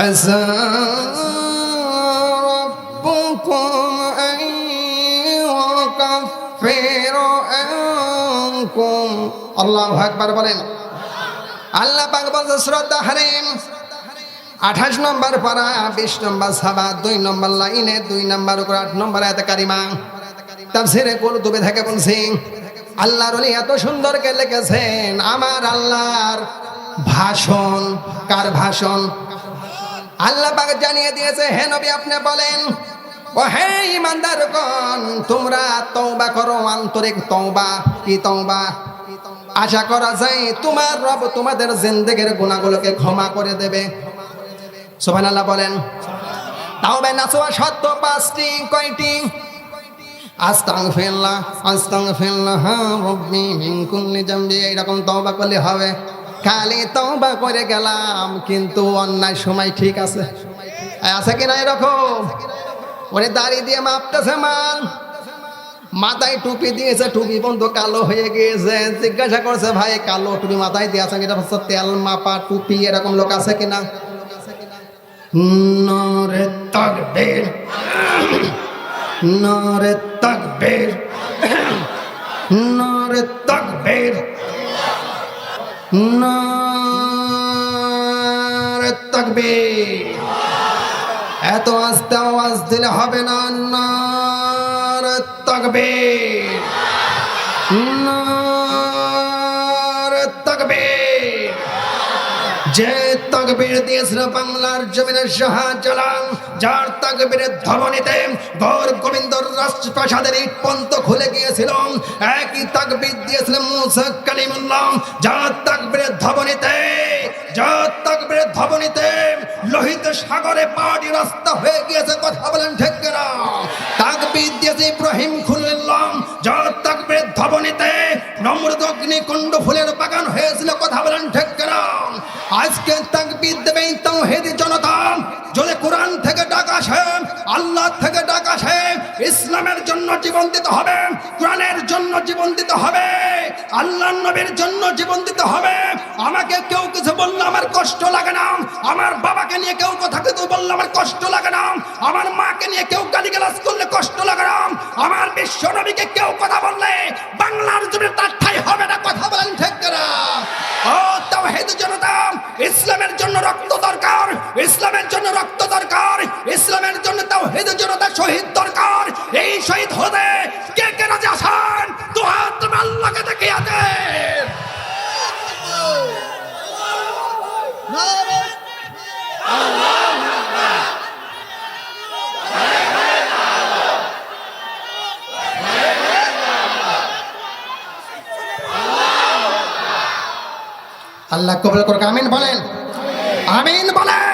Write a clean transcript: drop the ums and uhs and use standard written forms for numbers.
আসা রাব্বুকুম আন ইউকাফিরা আনকুম। আল্লাহু আকবার বলেন। আল্লাহ পাক বলেন সূরা হারিম 28 নম্বর পারা 20 নম্বর সাবা 2 নম্বর লাইনে 2 নম্বর করে 8 নম্বর আয়াতে কারিমা তাফসীরে কুরতুবী থেকে বলছি আল্লাহর ওলি এত সুন্দর করে লিখেছেন আমার আল্লাহর ভাষণ। কার ভাষণ? আল্লাহ পাক জানিয়ে দিয়েছে হে নবী আপনি বলেন ও হে ঈমানদারগণ তোমরা তওবা করো, আন্তরিক তওবা। কি তওবা? আশা করা যায় তোমার রব তোমাদের জিন্দেগির গুনাহগুলোকে ক্ষমা করে দেবে। সুবহানাল্লাহ বলেন। তাওবা নাসুয়া শর্ত 5টি। কয়টি? আস্তাগফিরুল্লাহ আস্তাগফিরুল্লাহ রাব্বি মিন কুল্লি যামবি। এরকম তওবা করলে হবে। খালি তওবা করে গেলাম কিন্তু অন্যায় সময় ঠিক আছে। আছে কি না এরকম? ওরে দাড়ি দিয়ে মাপতেছে মাল, মাথায় টুপি দিয়েছে, টুপি বন্ধ কালো হয়ে গিয়েছে। জিজ্ঞাসা করছে ভাই কালো টুপি মাথায় দিয়ে আছে, এটা হচ্ছে তেল মাপা টুপি। এরকম লোক আছে কিনা? নারে তাকবীর, নারে তাকবীর, নারে তাকবীর, নারে তাকবীর। এত আস্তে আওয়াজ দিলে হবে না। নারে তাকবীর, নারে তাকবীর। যে তাকবীর দিয়েছিল বাংলার জমিনের শাহজালাল, যার তাকবীরের ধ্বনিতে গৌর গোবিন্দর রাজপ্রাসাদের ইট পন্ত খুলে গিয়েছিল, একই তাকবীর দিয়েছিল মুসা কালিমুল্লাহ, যার তাকবীরের ধ্বনিতে, যার তাকবীরের ধ্বনিতে লোহিত সাগরে পাহাড়ি রাস্তা হয়ে গিয়েছে। কথা বলেন ঠিক কিনা? তাকবীর দিয়েছে ইব্রাহিম খলিলুল্লাহ, যার তাকবীরের ধ্বনিতে নমরুদ অগ্নিকুণ্ড ফুলের বাগান হয়েছিল। কথা বলেন ঠিক কিনা? আজকে তাকবীর দেবে তাওহীদি জনতা। যদি কোরআন থেকে ডাক আসে, আল্লাহ থেকে ডাক আসে, ইসলামের জন্য জীবন দিতে হবে, কোরআনের জন্য জীবন দিতে হবে, আল্লাহর নবীর জন্য জীবন দিতে হবে। আমাকে কেউ কিছু বললে আমার কষ্ট লাগে না, আমার বাবাকে নিয়ে কেউ কথা কিছু বললে আমার কষ্ট লাগে না, আমার মাকে নিয়ে কেউ গালিগালাজ করলে কষ্ট লাগে না, আমার বিশ্ব নবীকে কেউ কথা বললে বাংলার জমিনে তার ঠাঁই হবে না। কথা বলেন ঠিক কিনা? ও তাওহীদি জনতা, ইসলামের জন্য রক্ত দরকার, ইসলামের জন্য রক্ত দরকার, ইসলামের জন্য তাওহীদি জনতা শহীদ দরকার। এই শহীদ হতে কে কে রাজি আছেন? তো হাত তুমি আল্লাহকে দেখিয়ে দেন। আল্লাহ কবুল করুক। আমিন বলেন, আমিন বলেন।